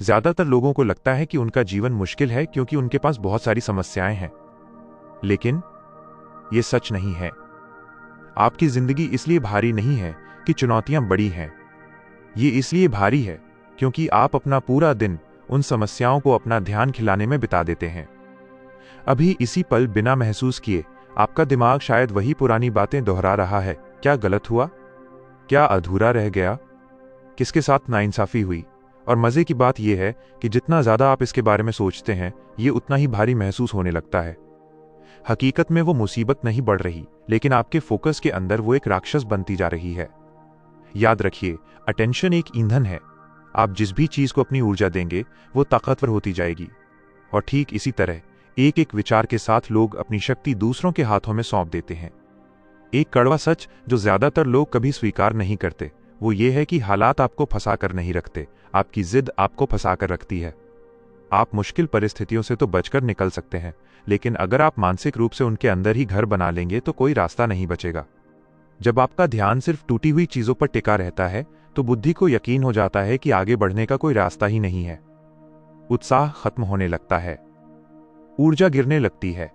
ज्यादातर लोगों को लगता है कि उनका जीवन मुश्किल है क्योंकि उनके पास बहुत सारी समस्याएं हैं, लेकिन ये सच नहीं है। आपकी जिंदगी इसलिए भारी नहीं है कि चुनौतियां बड़ी हैं। ये इसलिए भारी है क्योंकि आप अपना पूरा दिन उन समस्याओं को अपना ध्यान खिलाने में बिता देते हैं। अभी इसी पल बिना महसूस किए आपका दिमाग शायद वही पुरानी बातें दोहरा रहा है। क्या गलत हुआ? क्या अधूरा रह गया? किसके साथ नाइंसाफी हुई? और मजे की बात यह है कि जितना ज्यादा आप इसके बारे में सोचते हैं, ये उतना ही भारी महसूस होने लगता है। हकीकत में वो मुसीबत नहीं बढ़ रही, लेकिन आपके फोकस के अंदर वो एक राक्षस बनती जा रही है। याद रखिए, अटेंशन एक ईंधन है। आप जिस भी चीज को अपनी ऊर्जा देंगे, वो ताकतवर होती जाएगी। और ठीक इसी तरह एक एक विचार के साथ लोग अपनी शक्ति दूसरों के हाथों में सौंप देते हैं। एक कड़वा सच जो ज्यादातर लोग कभी स्वीकार नहीं करते, वो ये है कि हालात आपको फंसा कर नहीं रखते, आपकी जिद आपको फंसा कर रखती है। आप मुश्किल परिस्थितियों से तो बचकर निकल सकते हैं, लेकिन अगर आप मानसिक रूप से उनके अंदर ही घर बना लेंगे तो कोई रास्ता नहीं बचेगा। जब आपका ध्यान सिर्फ टूटी हुई चीजों पर टिका रहता है, तो बुद्धि को यकीन हो जाता है कि आगे बढ़ने का कोई रास्ता ही नहीं है। उत्साह खत्म होने लगता है, ऊर्जा गिरने लगती है,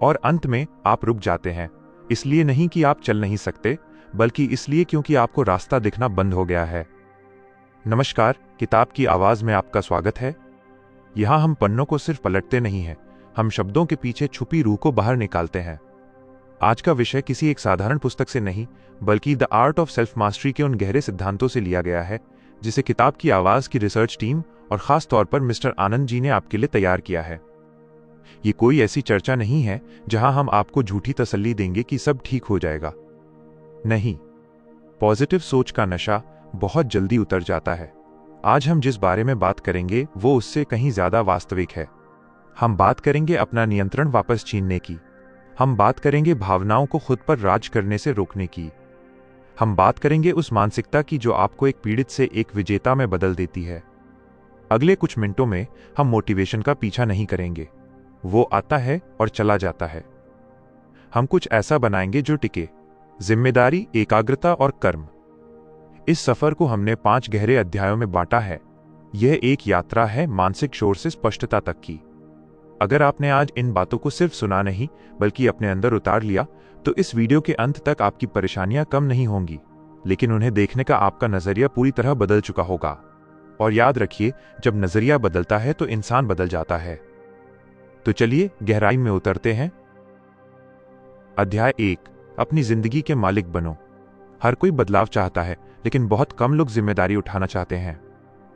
और अंत में आप रुक जाते हैं। इसलिए नहीं कि आप चल नहीं सकते, बल्कि इसलिए क्योंकि आपको रास्ता दिखना बंद हो गया है। नमस्कार, किताब की आवाज में आपका स्वागत है। यहां हम पन्नों को सिर्फ पलटते नहीं हैं, हम शब्दों के पीछे छुपी रूह को बाहर निकालते हैं। आज का विषय किसी एक साधारण पुस्तक से नहीं, बल्कि the art of self mastery के उन गहरे सिद्धांतों से लिया गया है, जिसे किताब की आवाज की रिसर्च टीम और खास तौर पर मिस्टर आनंद जी ने आपके लिए तैयार किया है। ये कोई ऐसी चर्चा नहीं है जहां हम आपको झूठी तसल्ली देंगे कि सब ठीक हो जाएगा। नहीं, पॉजिटिव सोच का नशा बहुत जल्दी उतर जाता है। आज हम जिस बारे में बात करेंगे वो उससे कहीं ज्यादा वास्तविक है। हम बात करेंगे अपना नियंत्रण वापस छीनने की। हम बात करेंगे भावनाओं को खुद पर राज करने से रोकने की। हम बात करेंगे उस मानसिकता की जो आपको एक पीड़ित से एक विजेता में बदल देती है। अगले कुछ मिनटों में हम मोटिवेशन का पीछा नहीं करेंगे, वो आता है और चला जाता है। हम कुछ ऐसा बनाएंगे जो टिके, जिम्मेदारी, एकाग्रता और कर्म। इस सफर को हमने 5 गहरे अध्यायों में बांटा है। यह एक यात्रा है मानसिक शोर से स्पष्टता तक की। अगर आपने आज इन बातों को सिर्फ सुना नहीं, बल्कि अपने अंदर उतार लिया, तो इस वीडियो के अंत तक आपकी परेशानियां कम नहीं होंगी, लेकिन उन्हें देखने का आपका नजरिया पूरी तरह बदल चुका होगा। और याद रखिए, जब नजरिया बदलता है तो इंसान बदल जाता है। तो चलिए गहराई में उतरते हैं। अध्याय 1, अपनी जिंदगी के मालिक बनो। हर कोई बदलाव चाहता है, लेकिन बहुत कम लोग जिम्मेदारी उठाना चाहते हैं।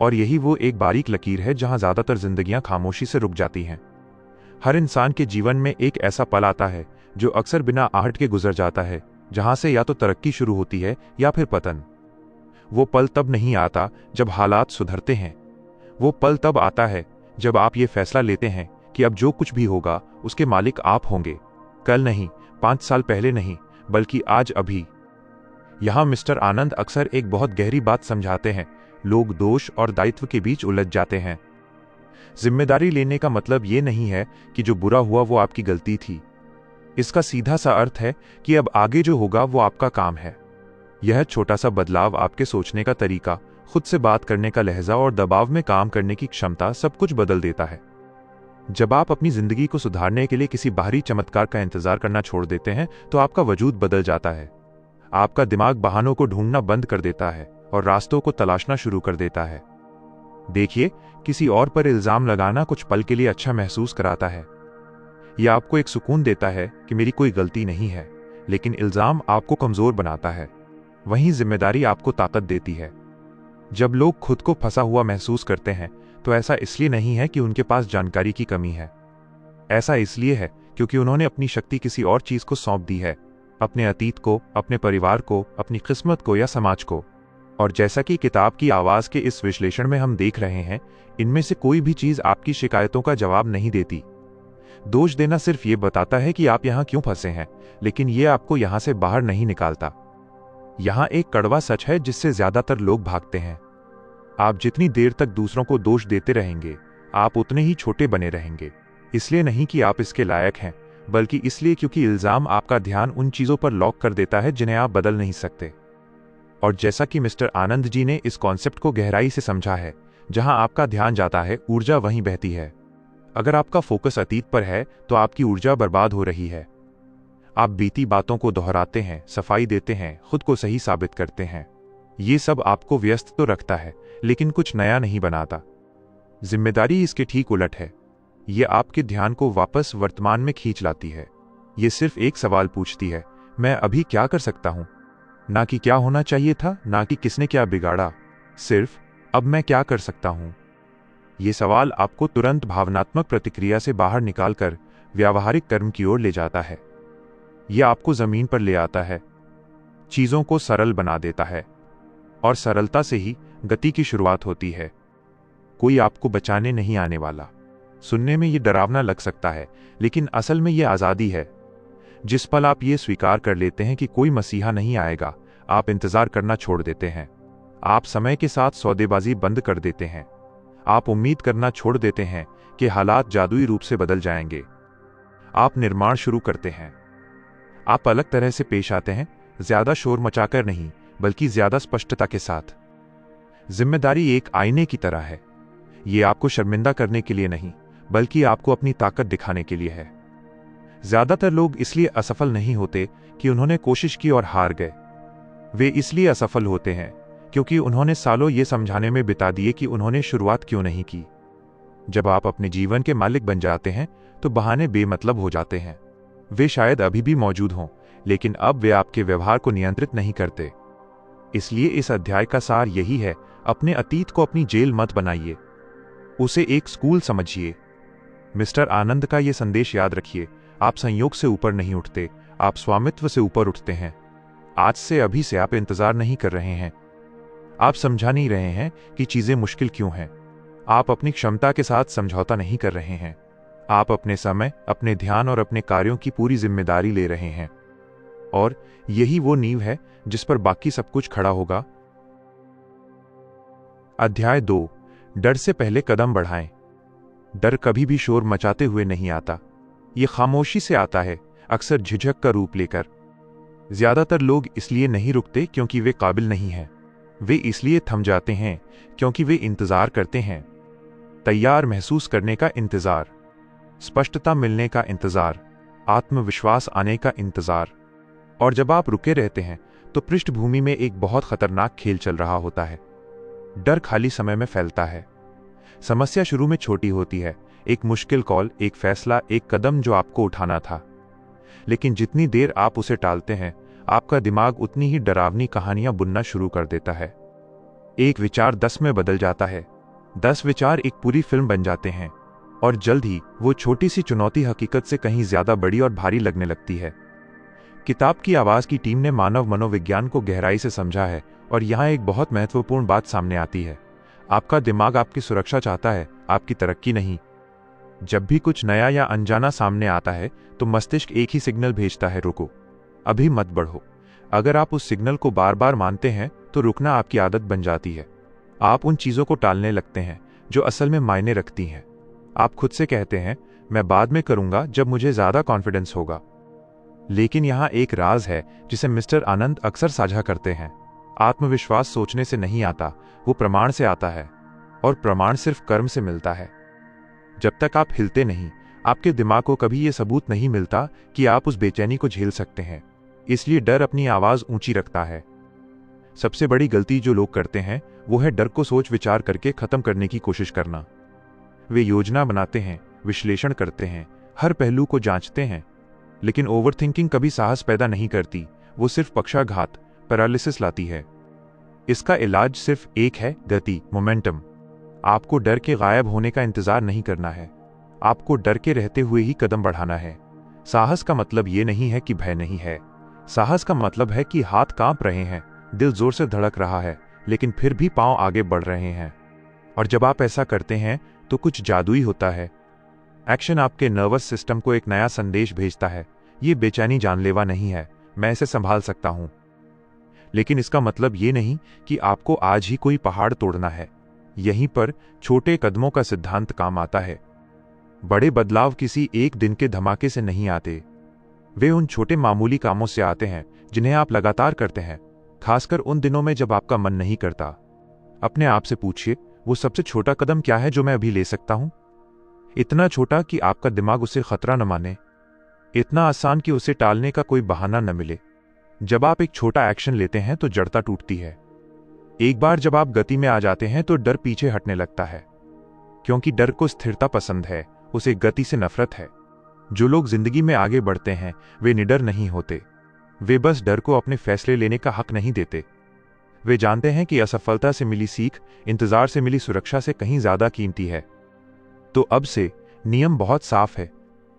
और यही वो एक बारीक लकीर है जहां ज्यादातर जिंदगियां खामोशी से रुक जाती हैं। हर इंसान के जीवन में एक ऐसा पल आता है जो अक्सर बिना आहट के गुजर जाता है, जहां से या तो तरक्की शुरू होती है या फिर पतन। वो पल तब नहीं आता जब हालात सुधरते हैं। वो पल तब आता है जब आप ये फैसला लेते हैं कि अब जो कुछ भी होगा उसके मालिक आप होंगे। कल नहीं, 5 साल पहले नहीं, बल्कि आज, अभी। यहां मिस्टर आनंद अक्सर एक बहुत गहरी बात समझाते हैं। लोग दोष और दायित्व के बीच उलझ जाते हैं। जिम्मेदारी लेने का मतलब ये नहीं है कि जो बुरा हुआ वो आपकी गलती थी। इसका सीधा सा अर्थ है कि अब आगे जो होगा वो आपका काम है। यह छोटा सा बदलाव आपके सोचने का तरीका, खुद से बात करने का लहजा और दबाव में काम करने की क्षमता सब कुछ बदल देता है। जब आप अपनी जिंदगी को सुधारने के लिए किसी बाहरी चमत्कार का इंतजार करना छोड़ देते हैं, तो आपका वजूद बदल जाता है। आपका दिमाग बहानों को ढूंढना बंद कर देता है और रास्तों को तलाशना शुरू कर देता है। देखिए, किसी और पर इल्जाम लगाना कुछ पल के लिए अच्छा महसूस कराता है। यह आपको एक सुकून देता है कि मेरी कोई गलती नहीं है, लेकिन इल्जाम आपको कमजोर बनाता है। वहीं जिम्मेदारी आपको ताकत देती है। जब लोग खुद को फंसा हुआ महसूस करते हैं, तो ऐसा इसलिए नहीं है कि उनके पास जानकारी की कमी है। ऐसा इसलिए है क्योंकि उन्होंने अपनी शक्ति किसी और चीज को सौंप दी है, अपने अतीत को, अपने परिवार को, अपनी किस्मत को या समाज को। और जैसा कि किताब की आवाज के इस विश्लेषण में हम देख रहे हैं, इनमें से कोई भी चीज आपकी शिकायतों का जवाब नहीं देती। दोष देना सिर्फ ये बताता है कि आप यहां क्यों फंसे हैं, लेकिन ये आपको यहां से बाहर नहीं निकालता। यहां एक कड़वा सच है जिससे ज्यादातर लोग भागते हैं। आप जितनी देर तक दूसरों को दोष देते रहेंगे, आप उतने ही छोटे बने रहेंगे। इसलिए नहीं कि आप इसके लायक हैं, बल्कि इसलिए क्योंकि इल्जाम आपका ध्यान उन चीजों पर लॉक कर देता है जिन्हें आप बदल नहीं सकते। और जैसा कि मिस्टर आनंद जी ने इस कॉन्सेप्ट को गहराई से समझा है, जहां आपका ध्यान जाता है, ऊर्जा वहीं बहती है। अगर आपका फोकस अतीत पर है तो आपकी ऊर्जा बर्बाद हो रही है। आप बीती बातों को दोहराते हैं, सफाई देते हैं, खुद को सही साबित करते हैं। ये सब आपको व्यस्त तो रखता है, लेकिन कुछ नया नहीं बनाता। जिम्मेदारी इसके ठीक उलट है। ये आपके ध्यान को वापस वर्तमान में खींच लाती है। ये सिर्फ एक सवाल पूछती है, मैं अभी क्या कर सकता हूं? ना कि क्या होना चाहिए था, ना कि किसने क्या बिगाड़ा, सिर्फ अब मैं क्या कर सकता हूं। ये सवाल आपको तुरंत भावनात्मक प्रतिक्रिया से बाहर निकालकर व्यावहारिक कर्म की ओर ले जाता है। यह आपको जमीन पर ले आता है, चीजों को सरल बना देता है, और सरलता से ही गति की शुरुआत होती है। कोई आपको बचाने नहीं आने वाला। सुनने में यह डरावना लग सकता है, लेकिन असल में यह आजादी है। जिस पल आप ये स्वीकार कर लेते हैं कि कोई मसीहा नहीं आएगा, आप इंतजार करना छोड़ देते हैं। आप समय के साथ सौदेबाजी बंद कर देते हैं। आप उम्मीद करना छोड़ देते हैं कि हालात जादुई रूप से बदल जाएंगे। आप निर्माण शुरू करते हैं। आप अलग तरह से पेश आते हैं, ज्यादा शोर मचाकर नहीं, बल्कि ज्यादा स्पष्टता के साथ। जिम्मेदारी एक आईने की तरह है। ये आपको शर्मिंदा करने के लिए नहीं, बल्कि आपको अपनी ताकत दिखाने के लिए है। ज्यादातर लोग इसलिए असफल नहीं होते कि उन्होंने कोशिश की और हार गए। वे इसलिए असफल होते हैं क्योंकि उन्होंने सालों ये समझाने में बिता दिए कि उन्होंने शुरुआत क्यों नहीं की। जब आप अपने जीवन के मालिक बन जाते हैं तो बहाने बेमतलब हो जाते हैं। वे शायद अभी भी मौजूद हों, लेकिन अब वे आपके व्यवहार को नियंत्रित नहीं करते। इसलिए इस अध्याय का सार यही है, अपने अतीत को अपनी जेल मत बनाइए, उसे एक स्कूल समझिए। मिस्टर आनंद का यह संदेश याद रखिए, आप संयोग से ऊपर नहीं उठते, आप स्वामित्व से ऊपर उठते हैं। आज से, अभी से आप इंतजार नहीं कर रहे हैं। आप समझा नहीं रहे हैं कि चीजें मुश्किल क्यों हैं। आप अपनी क्षमता के साथ समझौता नहीं कर रहे हैं। आप अपने समय, अपने ध्यान और अपने कार्यों की पूरी जिम्मेदारी ले रहे हैं। और यही वो नींव है जिस पर बाकी सब कुछ खड़ा होगा। अध्याय 2, डर से पहले कदम बढ़ाएं। डर कभी भी शोर मचाते हुए नहीं आता। ये खामोशी से आता है, अक्सर झिझक का रूप लेकर। ज्यादातर लोग इसलिए नहीं रुकते क्योंकि वे काबिल नहीं हैं। वे इसलिए थम जाते हैं क्योंकि वे इंतजार करते हैं। तैयार महसूस करने का इंतजार, स्पष्टता मिलने का इंतजार, आत्मविश्वास आने का इंतजार। और जब आप रुके रहते हैं तो पृष्ठभूमि में एक बहुत खतरनाक खेल चल रहा होता है। डर खाली समय में फैलता है। समस्या शुरू में छोटी होती है, एक मुश्किल कॉल, एक फैसला, एक कदम जो आपको उठाना था। लेकिन जितनी देर आप उसे टालते हैं, आपका दिमाग उतनी ही डरावनी कहानियां बुनना शुरू कर देता है। एक विचार 10 में बदल जाता है, 10 विचार एक पूरी फिल्म बन जाते हैं, और जल्द ही वो छोटी सी चुनौती हकीकत से कहीं ज्यादा बड़ी और भारी लगने लगती है। किताब की आवाज की टीम ने मानव मनोविज्ञान को गहराई से समझा है, और यहाँ एक बहुत महत्वपूर्ण बात सामने आती है। आपका दिमाग आपकी सुरक्षा चाहता है, आपकी तरक्की नहीं। जब भी कुछ नया या अनजाना सामने आता है तो मस्तिष्क एक ही सिग्नल भेजता है, रुको, अभी मत बढ़ो। अगर आप उस सिग्नल को बार बार मानते हैं तो रुकना आपकी आदत बन जाती है। आप उन चीजों को टालने लगते हैं जो असल में मायने रखती हैं। आप खुद से कहते हैं, मैं बाद में करूंगा जब मुझे ज्यादा कॉन्फिडेंस होगा। लेकिन यहां एक राज है जिसे मिस्टर आनंद अक्सर साझा करते हैं। आत्मविश्वास सोचने से नहीं आता, वो प्रमाण से आता है, और प्रमाण सिर्फ कर्म से मिलता है। जब तक आप हिलते नहीं, आपके दिमाग को कभी यह सबूत नहीं मिलता कि आप उस बेचैनी को झेल सकते हैं। इसलिए डर अपनी आवाज ऊंची रखता है। सबसे बड़ी गलती जो लोग करते हैं वो है डर को सोच विचार करके खत्म करने की कोशिश करना। वे योजना बनाते हैं, विश्लेषण करते हैं, हर पहलू को जांचते हैं, लेकिन ओवरथिंकिंग कभी साहस पैदा नहीं करती, वो सिर्फ पक्षाघात, पैरालिसिस लाती है। इसका इलाज सिर्फ एक है, गति, मोमेंटम। आपको डर के गायब होने का इंतजार नहीं करना है, आपको डर के रहते हुए ही कदम बढ़ाना है। साहस का मतलब ये नहीं है कि भय नहीं है। साहस का मतलब है कि हाथ कांप रहे हैं, दिल जोर से धड़क रहा है, लेकिन फिर भी पांव आगे बढ़ रहे हैं। और जब आप ऐसा करते हैं तो कुछ जादुई होता है। एक्शन आपके नर्वस सिस्टम को एक नया संदेश भेजता है, ये बेचैनी जानलेवा नहीं है, मैं इसे संभाल सकता हूं। लेकिन इसका मतलब ये नहीं कि आपको आज ही कोई पहाड़ तोड़ना है। यहीं पर छोटे कदमों का सिद्धांत काम आता है। बड़े बदलाव किसी एक दिन के धमाके से नहीं आते, वे उन छोटे मामूली कामों से आते हैं जिन्हें आप लगातार करते हैं, खासकर उन दिनों में जब आपका मन नहीं करता। अपने आप से पूछिए, वो सबसे छोटा कदम क्या है जो मैं अभी ले सकता हूं? इतना छोटा कि आपका दिमाग उसे खतरा न माने, इतना आसान कि उसे टालने का कोई बहाना न मिले। जब आप एक छोटा एक्शन लेते हैं तो जड़ता टूटती है। एक बार जब आप गति में आ जाते हैं तो डर पीछे हटने लगता है, क्योंकि डर को स्थिरता पसंद है, उसे गति से नफरत है। जो लोग जिंदगी में आगे बढ़ते हैं वे निडर नहीं होते, वे बस डर को अपने फैसले लेने का हक नहीं देते। वे जानते हैं कि असफलता से मिली सीख इंतजार से मिली सुरक्षा से कहीं ज्यादा कीमती है। तो अब से नियम बहुत साफ है,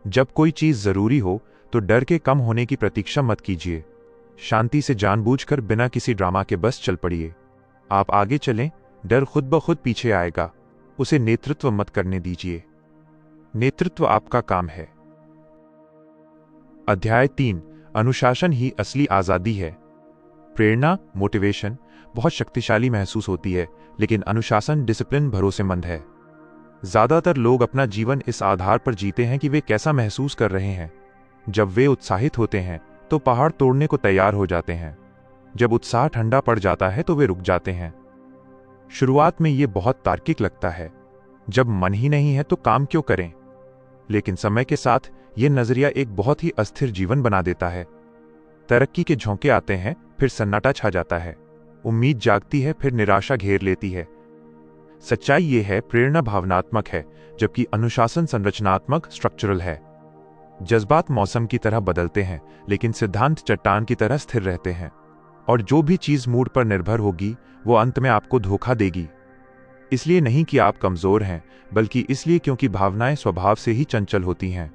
जब कोई चीज जरूरी हो तो डर के कम होने की प्रतीक्षा मत कीजिए। शांति से जानबूझकर बिना किसी ड्रामा के बस चल पड़िए। आप आगे चलें, डर खुद ब खुद पीछे आएगा। उसे नेतृत्व मत करने दीजिए, नेतृत्व आपका काम है। अध्याय 3, अनुशासन ही असली आजादी है। प्रेरणा, मोटिवेशन बहुत शक्तिशाली महसूस होती है, लेकिन अनुशासन, डिसिप्लिन भरोसेमंद है। ज्यादातर लोग अपना जीवन इस आधार पर जीते हैं कि वे कैसा महसूस कर रहे हैं। जब वे उत्साहित होते हैं तो पहाड़ तोड़ने को तैयार हो जाते हैं। जब उत्साह ठंडा पड़ जाता है तो वे रुक जाते हैं। शुरुआत में ये बहुत तार्किक लगता है, जब मन ही नहीं है तो काम क्यों करें? लेकिन समय के साथ यह नजरिया एक बहुत ही अस्थिर जीवन बना देता है। तरक्की के झोंके आते हैं, फिर सन्नाटा छा जाता है। उम्मीद जागती है, फिर निराशा घेर लेती है। सच्चाई यह है, प्रेरणा भावनात्मक है, जबकि अनुशासन संरचनात्मक, स्ट्रक्चरल है। जज्बात मौसम की तरह बदलते हैं, लेकिन सिद्धांत चट्टान की तरह स्थिर रहते हैं। और जो भी चीज मूड पर निर्भर होगी वो अंत में आपको धोखा देगी। इसलिए नहीं कि आप कमजोर हैं, बल्कि इसलिए क्योंकि भावनाएं स्वभाव से ही चंचल होती हैं।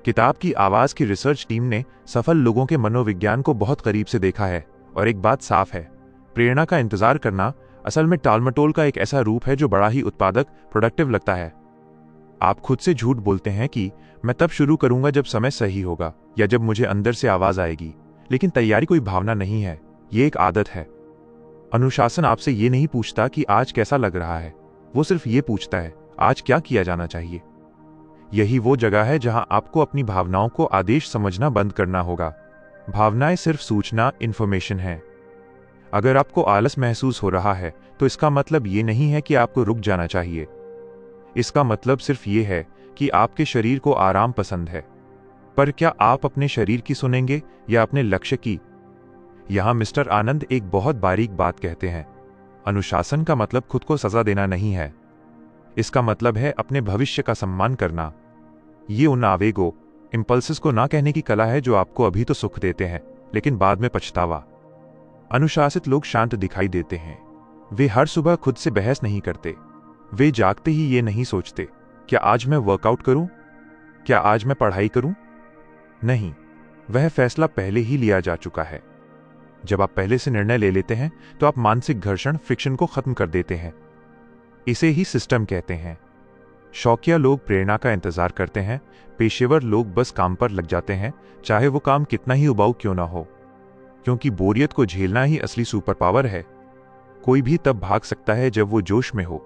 किताब की आवाज की रिसर्च टीम ने सफल लोगों के मनोविज्ञान को बहुत करीब से देखा है, और एक बात साफ है, प्रेरणा का इंतजार करना असल में टालमटोल का एक ऐसा रूप है जो बड़ा ही उत्पादक, प्रोडक्टिव लगता है। आप खुद से झूठ बोलते हैं कि मैं तब शुरू करूंगा जब समय सही होगा, या जब मुझे अंदर से आवाज आएगी। लेकिन तैयारी कोई भावना नहीं है, ये एक आदत है। अनुशासन आपसे ये नहीं पूछता कि आज कैसा लग रहा है, वो सिर्फ ये पूछता है आज क्या किया जाना चाहिए। यही वो जगह है जहां आपको अपनी भावनाओं को आदेश समझना बंद करना होगा। भावनाएं सिर्फ सूचना, इंफॉर्मेशन है। अगर आपको आलस महसूस हो रहा है तो इसका मतलब ये नहीं है कि आपको रुक जाना चाहिए। इसका मतलब सिर्फ ये है कि आपके शरीर को आराम पसंद है। पर क्या आप अपने शरीर की सुनेंगे या अपने लक्ष्य की? यहां मिस्टर आनंद एक बहुत बारीक बात कहते हैं। अनुशासन का मतलब खुद को सजा देना नहीं है, इसका मतलब है अपने भविष्य का सम्मान करना। ये उन आवेगों, इंपल्सेस को ना कहने की कला है जो आपको अभी तो सुख देते हैं, लेकिन बाद में पछतावा। अनुशासित लोग शांत दिखाई देते हैं। वे हर सुबह खुद से बहस नहीं करते। वे जागते ही ये नहीं सोचते, क्या आज मैं वर्कआउट करूं? क्या आज मैं पढ़ाई करूं? नहीं, वह फैसला पहले ही लिया जा चुका है। जब आप पहले से निर्णय ले लेते हैं तो आप मानसिक घर्षण, फ्रिक्शन को खत्म कर देते हैं। इसे ही सिस्टम कहते हैं। शौकिया लोग प्रेरणा का इंतजार करते हैं, पेशेवर लोग बस काम पर लग जाते हैं, चाहे वो काम कितना ही उबाऊ क्यों ना हो, क्योंकि बोरियत को झेलना ही असली सुपर पावर है। कोई भी तब भाग सकता है जब वो जोश में हो,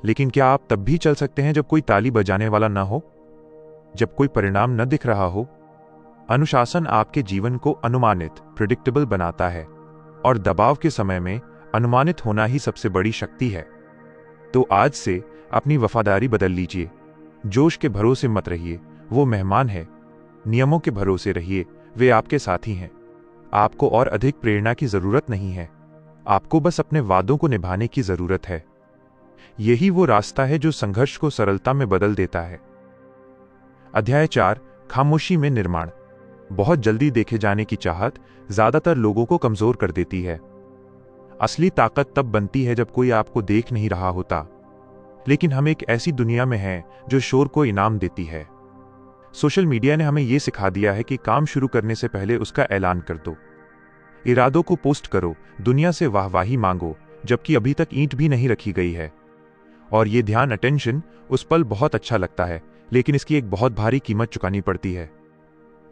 लेकिन क्या आप तब भी चल सकते हैं जब कोई ताली बजाने वाला ना हो, जब कोई परिणाम न दिख रहा हो? अनुशासन आपके जीवन को अनुमानित, प्रिडिक्टेबल बनाता है, और दबाव के समय में अनुमानित होना ही सबसे बड़ी शक्ति है। तो आज से अपनी वफादारी बदल लीजिए। जोश के भरोसे मत रहिए, वो मेहमान है। नियमों के भरोसे रहिए, वे आपके साथी हैं। आपको और अधिक प्रेरणा की जरूरत नहीं है, आपको बस अपने वादों को निभाने की जरूरत है। यही वो रास्ता है जो संघर्ष को सरलता में बदल देता है। अध्याय 4, खामोशी में निर्माण। बहुत जल्दी देखे जाने की चाहत ज्यादातर लोगों को कमजोर कर देती है। असली ताकत तब बनती है जब कोई आपको देख नहीं रहा होता। लेकिन हम एक ऐसी दुनिया में हैं जो शोर को इनाम देती है। सोशल मीडिया ने हमें यह सिखा दिया है कि काम शुरू करने से पहले उसका ऐलान कर दो, इरादों को पोस्ट करो, दुनिया से वाहवाही मांगो, जबकि अभी तक ईंट भी नहीं रखी गई है। और ये ध्यान, अटेंशन, उस पल बहुत अच्छा लगता है, लेकिन इसकी एक बहुत भारी कीमत चुकानी पड़ती है।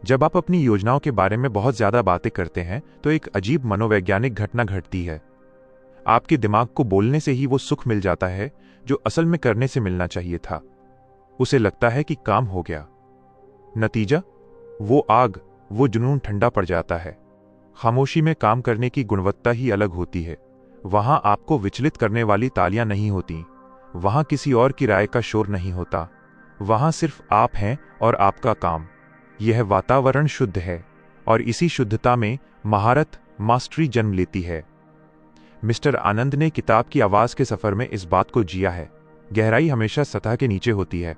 जब आप अपनी योजनाओं के बारे में बहुत ज्यादा बातें करते हैं तो एक अजीब मनोवैज्ञानिक घटना घटती है। आपके दिमाग को बोलने से ही वो सुख मिल जाता है जो असल में करने से मिलना चाहिए था। उसे लगता है कि काम हो गया। नतीजा, वो आग, वो जुनून ठंडा पड़ जाता है। खामोशी में काम करने की गुणवत्ता ही अलग होती है। वहां आपको विचलित करने वाली तालियां नहीं होती, वहां किसी और की राय का शोर नहीं होता, वहां सिर्फ आप हैं और आपका काम। यह वातावरण शुद्ध है और इसी शुद्धता में महारत, मास्टरी जन्म लेती है। मिस्टर आनंद ने किताब की आवाज के सफर में इस बात को जिया है। गहराई हमेशा सतह के नीचे होती है।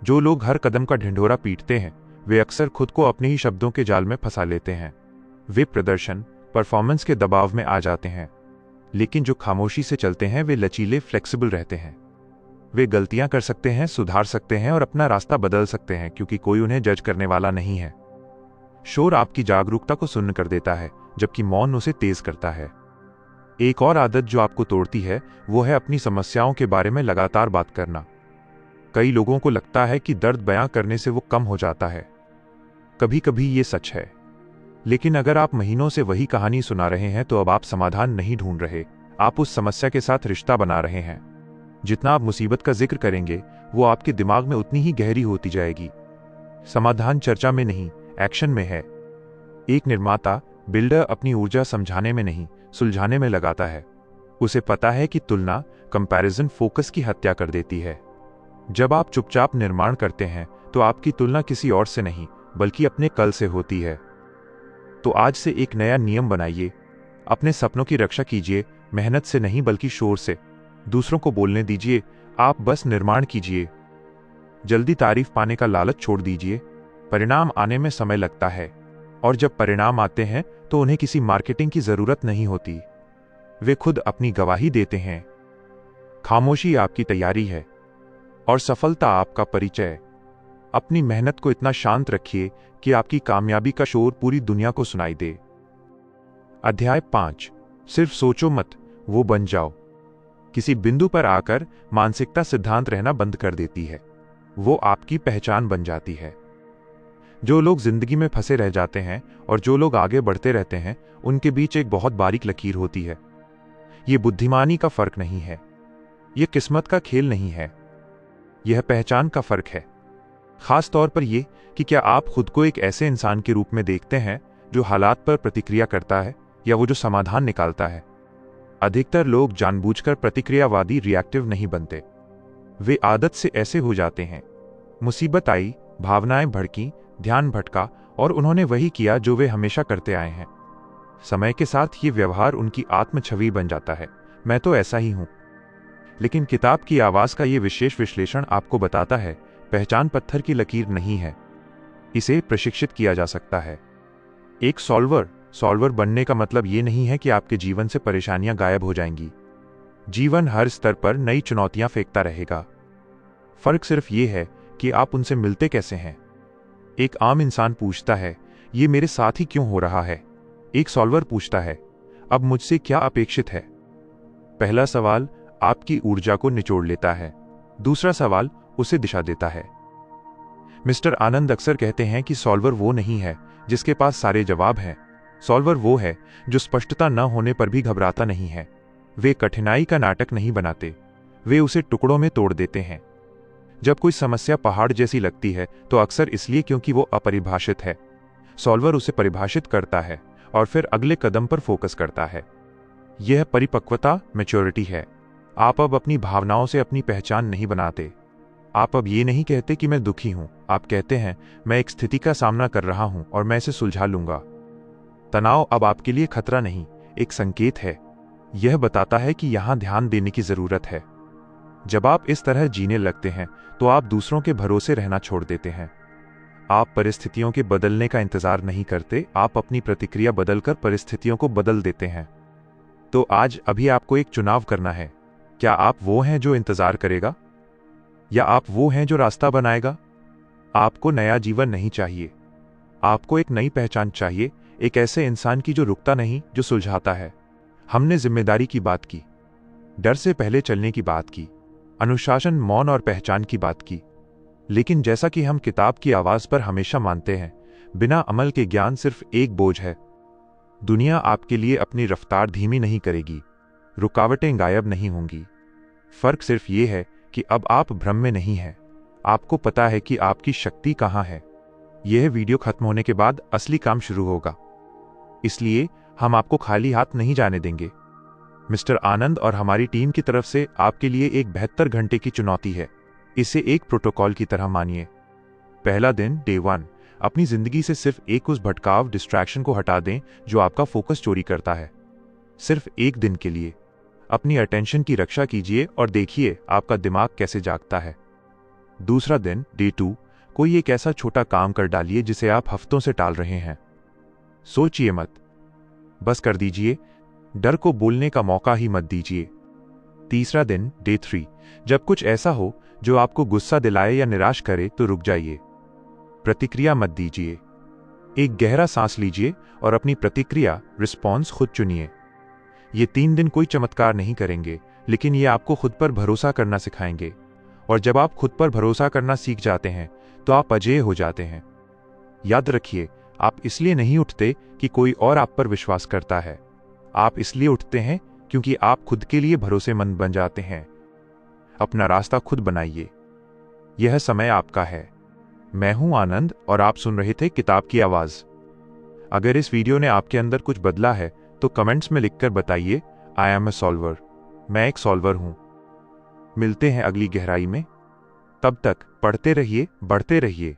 जो लोग हर कदम का ढिंढोरा पीटते हैं, वे अक्सर खुद को अपने ही शब्दों के जाल में फंसा लेते हैं। वे प्रदर्शन, परफॉर्मेंस के दबाव में आ जाते हैं। लेकिन जो खामोशी से चलते हैं, वे लचीले, फ्लेक्सिबल रहते हैं। वे गलतियां कर सकते हैं, सुधार सकते हैं और अपना रास्ता बदल सकते हैं, क्योंकि कोई उन्हें जज करने वाला नहीं है। शोर आपकी जागरूकता को सुन्न कर देता है, जबकि मौन उसे तेज करता है। एक और आदत जो आपको तोड़ती है, वो है अपनी समस्याओं के बारे में लगातार बात करना। कई लोगों को लगता है कि दर्द बयां करने से वो कम हो जाता है। कभी कभी ये सच है, लेकिन अगर आप महीनों से वही कहानी सुना रहे हैं, तो अब आप समाधान नहीं ढूंढ रहे, आप उस समस्या के साथ रिश्ता बना रहे हैं। जितना आप मुसीबत का जिक्र करेंगे, वो आपके दिमाग में उतनी ही गहरी होती जाएगी। समाधान चर्चा में नहीं, एक्शन में है। एक निर्माता, बिल्डर अपनी ऊर्जा समझाने में नहीं, सुलझाने में लगाता है। उसे पता है कि तुलना, कंपैरिजन फोकस की हत्या कर देती है। जब आप चुपचाप निर्माण करते हैं, तो आपकी तुलना किसी और से नहीं, बल्कि अपने कल से होती है। तो आज से एक नया नियम बनाइए। अपने सपनों की रक्षा कीजिए, मेहनत से नहीं बल्कि शोर से। दूसरों को बोलने दीजिए, आप बस निर्माण कीजिए। जल्दी तारीफ पाने का लालच छोड़ दीजिए। परिणाम आने में समय लगता है, और जब परिणाम आते हैं तो उन्हें किसी मार्केटिंग की जरूरत नहीं होती। वे खुद अपनी गवाही देते हैं। खामोशी आपकी तैयारी है और सफलता आपका परिचय। अपनी मेहनत को इतना शांत रखिए कि आपकी कामयाबी का शोर पूरी दुनिया को सुनाई दे। अध्याय 5। सिर्फ सोचो मत, वो बन जाओ। किसी बिंदु पर आकर मानसिकता सिद्धांत रहना बंद कर देती है। वो आपकी पहचान बन जाती है। जो लोग जिंदगी में फंसे रह जाते हैं और जो लोग आगे बढ़ते रहते हैं, उनके बीच एक बहुत बारीक लकीर होती है। ये बुद्धिमानी का फर्क नहीं है, ये किस्मत का खेल नहीं है, यह पहचान का फर्क है। खास तौर पर यह कि क्या आप खुद को एक ऐसे इंसान के रूप में देखते हैं जो हालात पर प्रतिक्रिया करता है, या वो जो समाधान निकालता है। अधिकतर लोग जानबूझकर प्रतिक्रियावादी, रिएक्टिव नहीं बनते। वे आदत से ऐसे हो जाते हैं। मुसीबत आई, भावनाएं भड़की, ध्यान भटका, और उन्होंने वही किया जो वे हमेशा करते आए हैं। समय के साथ ये व्यवहार उनकी आत्म छवि बन जाता है, मैं तो ऐसा ही हूं। लेकिन किताब की आवाज का ये विशेष विश्लेषण आपको बताता है, पहचान पत्थर की लकीर नहीं है, इसे प्रशिक्षित किया जा सकता है। एक सॉल्वर बनने का मतलब ये नहीं है कि आपके जीवन से परेशानियां गायब हो जाएंगी। जीवन हर स्तर पर नई चुनौतियां फेंकता रहेगा। फर्क सिर्फ ये है कि आप उनसे मिलते कैसे हैं। एक आम इंसान पूछता है, ये मेरे साथ ही क्यों हो रहा है? एक सॉल्वर पूछता है, अब मुझसे क्या अपेक्षित है? पहला सवाल आपकी ऊर्जा को निचोड़ लेता है, दूसरा सवाल उसे दिशा देता है। मिस्टर आनंद अक्सर कहते हैं कि सॉल्वर वो नहीं है जिसके पास सारे जवाब हैं। सॉल्वर वो है जो स्पष्टता न होने पर भी घबराता नहीं है। वे कठिनाई का नाटक नहीं बनाते, वे उसे टुकड़ों में तोड़ देते हैं। जब कोई समस्या पहाड़ जैसी लगती है, तो अक्सर इसलिए क्योंकि वो अपरिभाषित है। सॉल्वर उसे परिभाषित करता है और फिर अगले कदम पर फोकस करता है। यह परिपक्वता, मैच्योरिटी है। आप अब अपनी भावनाओं से अपनी पहचान नहीं बनाते। आप अब ये नहीं कहते कि मैं दुखी हूं, आप कहते हैं मैं एक स्थिति का सामना कर रहा हूं और मैं इसे सुलझा लूंगा। तनाव अब आपके लिए खतरा नहीं, एक संकेत है। यह बताता है कि यहां ध्यान देने की जरूरत है। जब आप इस तरह जीने लगते हैं, तो आप दूसरों के भरोसे रहना छोड़ देते हैं। आप परिस्थितियों के बदलने का इंतजार नहीं करते, आप अपनी प्रतिक्रिया बदलकर परिस्थितियों को बदल देते हैं। तो आज अभी आपको एक चुनाव करना है। क्या आप वो हैं जो इंतजार करेगा, या आप वो हैं जो रास्ता बनाएगा? आपको नया जीवन नहीं चाहिए, आपको एक नई पहचान चाहिए, एक ऐसे इंसान की जो रुकता नहीं, जो सुलझाता है। हमने जिम्मेदारी की बात की, डर से पहले चलने की बात की, अनुशासन, मौन और पहचान की बात की। लेकिन जैसा कि हम किताब की आवाज पर हमेशा मानते हैं, बिना अमल के ज्ञान सिर्फ एक बोझ है। दुनिया आपके लिए अपनी रफ्तार धीमी नहीं करेगी, रुकावटें गायब नहीं होंगी। फर्क सिर्फ ये है कि अब आप भ्रम में नहीं हैं। आपको पता है कि आपकी शक्ति कहां है। यह वीडियो खत्म होने के बाद असली काम शुरू होगा, इसलिए हम आपको खाली हाथ नहीं जाने देंगे। मिस्टर आनंद और हमारी टीम की तरफ से आपके लिए एक 72 घंटे की चुनौती है। इसे एक प्रोटोकॉल की तरह मानिए। पहला दिन, डे 1, अपनी जिंदगी से सिर्फ एक उस भटकाव डिस्ट्रैक्शन को हटा दें जो आपका फोकस चोरी करता है। सिर्फ एक दिन के लिए अपनी अटेंशन की रक्षा कीजिए और देखिए आपका दिमाग कैसे जागता है। दूसरा दिन, डे 2, कोई एक ऐसा छोटा काम कर डालिए जिसे आप हफ्तों से टाल रहे हैं। सोचिए मत, बस कर दीजिए। डर को बोलने का मौका ही मत दीजिए। तीसरा दिन, डे 3, जब कुछ ऐसा हो जो आपको गुस्सा दिलाए या निराश करे तो रुक जाइए। प्रतिक्रिया मत दीजिए। एक गहरा सांस लीजिए और अपनी प्रतिक्रिया, रिस्पॉन्स खुद चुनिए। ये 3 दिन कोई चमत्कार नहीं करेंगे, लेकिन ये आपको खुद पर भरोसा करना सिखाएंगे। और जब आप खुद पर भरोसा करना सीख जाते हैं तो आप अजेय हो जाते हैं। याद रखिए, आप इसलिए नहीं उठते कि कोई और आप पर विश्वास करता है। आप इसलिए उठते हैं क्योंकि आप खुद के लिए भरोसेमंद बन जाते हैं। अपना रास्ता खुद बनाइए। यह समय आपका है। मैं हूं आनंद और आप सुन रहे थे किताब की आवाज। अगर इस वीडियो ने आपके अंदर कुछ बदला है तो कमेंट्स में लिखकर बताइए, आई एम ए सॉल्वर। मैं एक सॉल्वर हूं। मिलते हैं अगली गहराई में। तब तक पढ़ते रहिए, बढ़ते रहिए।